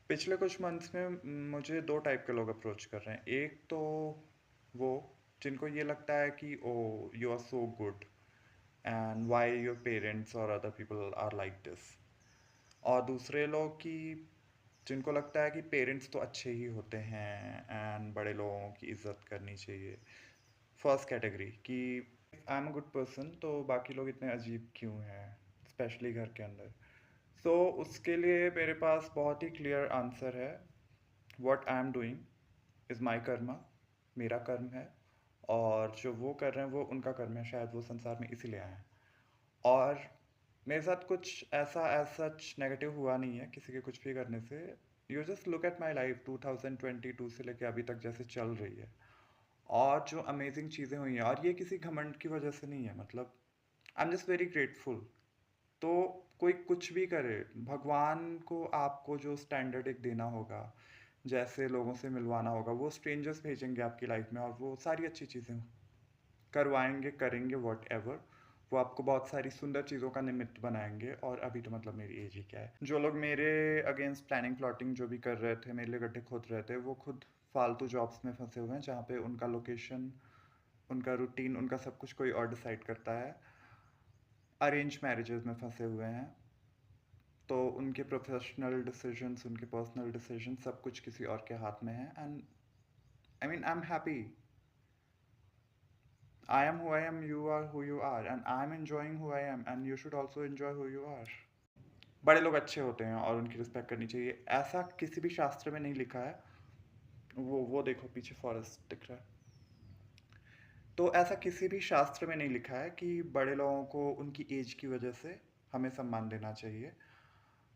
पिछले कुछ मंथ्स में मुझे 2 टाइप के लोग अप्रोच कर रहे हैं। एक तो वो जिनको ये लगता है कि oh! You are so good and why your parents और other people are like this. और दूसरे लोग कि जिनको लगता है कि पेरेंट्स तो अच्छे ही होते हैं एंड बड़े लोगों की इज़्ज़त करनी चाहिए। फर्स्ट कैटेगरी कि I am a good person तो बाकी लोग इतने अजीब क्यों हैं, स्पेशली घर के अंदर। सो उसके लिए मेरे पास बहुत ही क्लियर आंसर है। What I am doing is my Karma, मेरा कर्म है। और जो वो कर रहे हैं वो उनका कर्म है, शायद वो संसार में इसीलिए आए हैं। और मेरे साथ कुछ ऐसा एज सच नेगेटिव हुआ नहीं है किसी के कुछ भी करने से। You just look at my life 2022 से लेके अभी तक जैसे चल रही है, और जो अमेजिंग चीज़ें हुई हैं, और ये किसी घमंड की वजह से नहीं है। मतलब I am just very grateful. तो कोई कुछ भी करे, भगवान को आपको जो स्टैंडर्ड एक देना होगा, जैसे लोगों से मिलवाना होगा, वो स्ट्रेंजर्स भेजेंगे आपकी लाइफ में, और वो सारी अच्छी चीज़ें करवाएंगे, करेंगे वॉट एवर। वो आपको बहुत सारी सुंदर चीज़ों का निमित्त बनाएंगे। और अभी तो मतलब मेरी एज ही क्या है, जो लोग मेरे अगेंस्ट प्लानिंग प्लॉटिंग जो भी कर रहे थे, मेरे लिए गड्ढे खोद रहे थे, वो खुद फालतू जॉब्स में फंसे हुए हैं जहाँ पे उनका लोकेशन, उनका रूटीन, उनका सब कुछ कोई और डिसाइड करता है। अरेंज मैरिजेस में फंसे हुए हैं, तो उनके प्रोफेशनल डिसीजंस, उनके पर्सनल डिसीजंस, सब कुछ किसी और के हाथ में है। And I mean I am happy. I am who I am, you are who you are, and I'm enjoying who I am, and you should also enjoy who you are. बड़े लोग अच्छे होते हैं और उनकी रिस्पेक्ट करनी चाहिए, ऐसा किसी भी शास्त्र में नहीं लिखा है। वो देखो पीछे फॉरेस्ट दिख रहा है। तो ऐसा किसी भी शास्त्र में नहीं लिखा है कि बड़े लोगों को उनकी एज की वजह से हमें सम्मान देना चाहिए।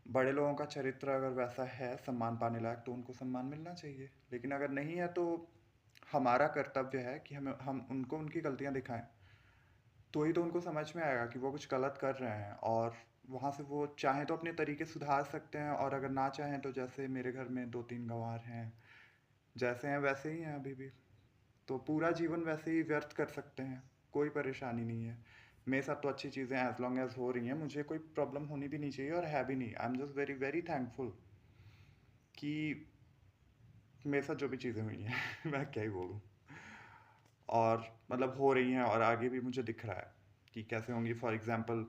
बड़े लोगों का चरित्र अगर वैसा है सम्मान पाने लायक, तो उनको सम्मान मिलना चाहिए। लेकिन अगर नहीं है तो हमारा कर्तव्य है कि हम उनको उनकी गलतियां दिखाएं, तो ही तो उनको समझ में आएगा कि वो कुछ गलत कर रहे हैं। और वहाँ से वो चाहें तो अपने तरीके सुधार सकते हैं, और अगर ना चाहें तो जैसे मेरे घर में 2-3 गंवार हैं, जैसे हैं वैसे ही हैं अभी भी। तो पूरा जीवन वैसे ही व्यर्थ कर सकते हैं, कोई परेशानी नहीं है। मेरे साथ तो अच्छी चीज़ें एज लॉन्ग एज हो रही हैं, मुझे कोई प्रॉब्लम होनी भी नहीं चाहिए और है भी नहीं। I am just very very thankful कि मेरे साथ जो भी चीज़ें हुई हैं मैं क्या ही बोलूँ। और मतलब हो रही हैं, और आगे भी मुझे दिख रहा है कि कैसे होंगी। फॉर एग्जाम्पल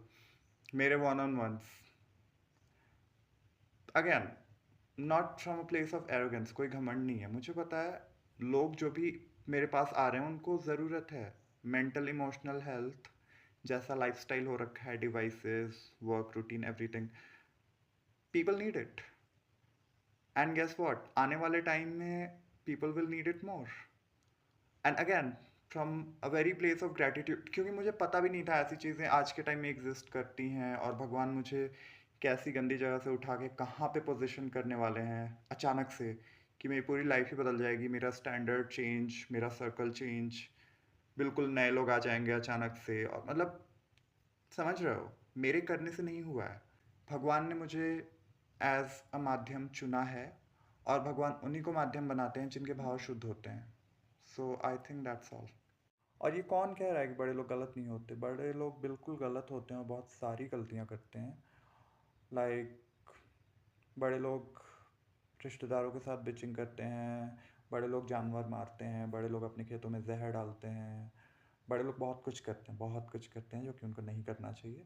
मेरे one on ones, again not from a place of arrogance, कोई घमंड नहीं है। मुझे पता है लोग जो भी मेरे पास आ रहे हैं उनको ज़रूरत है मेंटल इमोशनल हेल्थ। जैसा लाइफस्टाइल हो रखा है, devices, work routine, everything, people need it. And guess what, आने वाले टाइम में people will need it more. And again from a very place of gratitude, क्योंकि मुझे पता भी नहीं था ऐसी चीज़ें आज के टाइम में एग्जिस्ट करती हैं, और भगवान मुझे कैसी गंदी जगह से उठा के कहाँ पे पोजीशन करने वाले हैं अचानक से, कि मेरी पूरी लाइफ ही बदल जाएगी, मेरा स्टैंडर्ड चेंज, मेरा सर्कल चेंज, बिल्कुल नए लोग आ जाएंगे अचानक से। और मतलब समझ रहे हो, मेरे करने से नहीं हुआ है, भगवान ने मुझे एज अ माध्यम चुना है। और भगवान उन्हीं को माध्यम बनाते हैं जिनके भाव शुद्ध होते हैं। सो आई थिंक दैट्स ऑल। और ये कौन कह रहा है कि बड़े लोग गलत नहीं होते? बड़े लोग बिल्कुल गलत होते हैं और बहुत सारी गलतियाँ करते हैं। लाइक बड़े लोग रिश्तेदारों के साथ बिचिंग करते हैं, बड़े लोग जानवर मारते हैं, बड़े लोग अपने खेतों में जहर डालते हैं, बड़े लोग बहुत कुछ करते हैं, बहुत कुछ करते हैं जो कि उनको नहीं करना चाहिए।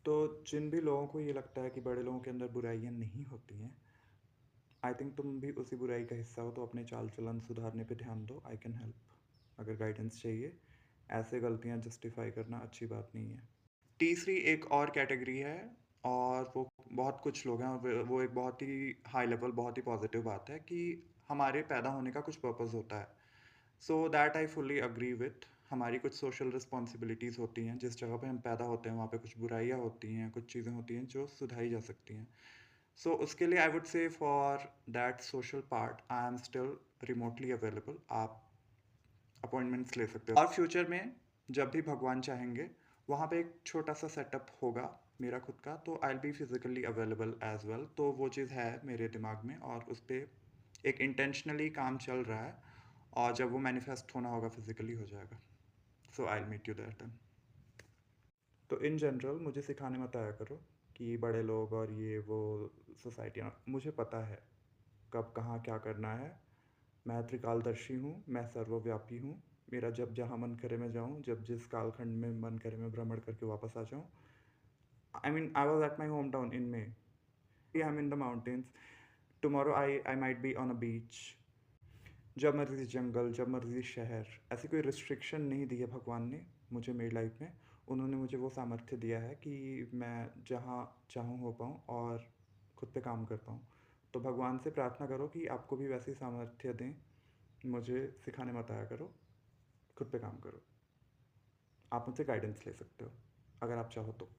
तो जिन भी लोगों को ये लगता है कि बड़े लोगों के अंदर बुराइयाँ नहीं होती हैं, आई थिंक तुम भी उसी बुराई का हिस्सा हो, तो अपने चाल चलन सुधारने पे ध्यान दो। आई कैन हेल्प अगर गाइडेंस चाहिए। ऐसे गलतियाँ जस्टिफाई करना अच्छी बात नहीं है। तीसरी एक और कैटेगरी है, और वो बहुत कुछ लोग हैं, और वो एक बहुत ही हाई लेवल, बहुत ही पॉजिटिव बात है कि हमारे पैदा होने का कुछ पर्पस होता है। So that I fully agree with. हमारी कुछ सोशल रिस्पॉन्सिबिलिटीज़ होती हैं, जिस जगह पे हम पैदा होते हैं वहाँ पे कुछ बुराइयाँ होती हैं, कुछ चीज़ें होती हैं जो सुधारी जा सकती हैं। सो उसके लिए I would say for that social part I am still remotely available. आप अपॉइंटमेंट्स ले सकते हो, और फ्यूचर में जब भी भगवान चाहेंगे वहाँ पे एक छोटा सा सेटअप होगा मेरा खुद का, तो I will be physically available as well. तो वो चीज़ है मेरे दिमाग में, और उस पर एक इंटेंशनली काम चल रहा है, और जब वो मैनिफेस्ट होना होगा फिजिकली हो जाएगा। So I will meet you there then. तो इन जनरल मुझे सिखाने मत आया करो कि बड़े लोग और ये वो सोसाइटियाँ, मुझे पता है कब कहाँ क्या करना है। मैं त्रिकालदर्शी हूँ, मैं सर्वव्यापी हूँ। मेरा जब जहाँ मन करे मैं जाऊँ, जब जिस कालखंड में मन करे मैं भ्रमण करके वापस आ जाऊँ। I mean, I was at my hometown in May. I'm in the mountains. Tomorrow I might be on a beach. जब मर्ज़ी जंगल, जब मर्ज़ी शहर, ऐसी कोई रिस्ट्रिक्शन नहीं दी है भगवान ने मुझे मेरी लाइफ में। उन्होंने मुझे वो सामर्थ्य दिया है कि मैं जहाँ चाहूँ हो पाऊँ और खुद पे काम कर पाऊँ। तो भगवान से प्रार्थना करो कि आपको भी वैसी सामर्थ्य दें, मुझे सिखाने मत आया करो, खुद पे काम करो। आप मुझसे गाइडेंस ले सकते हो, अगर आप चाहो तो।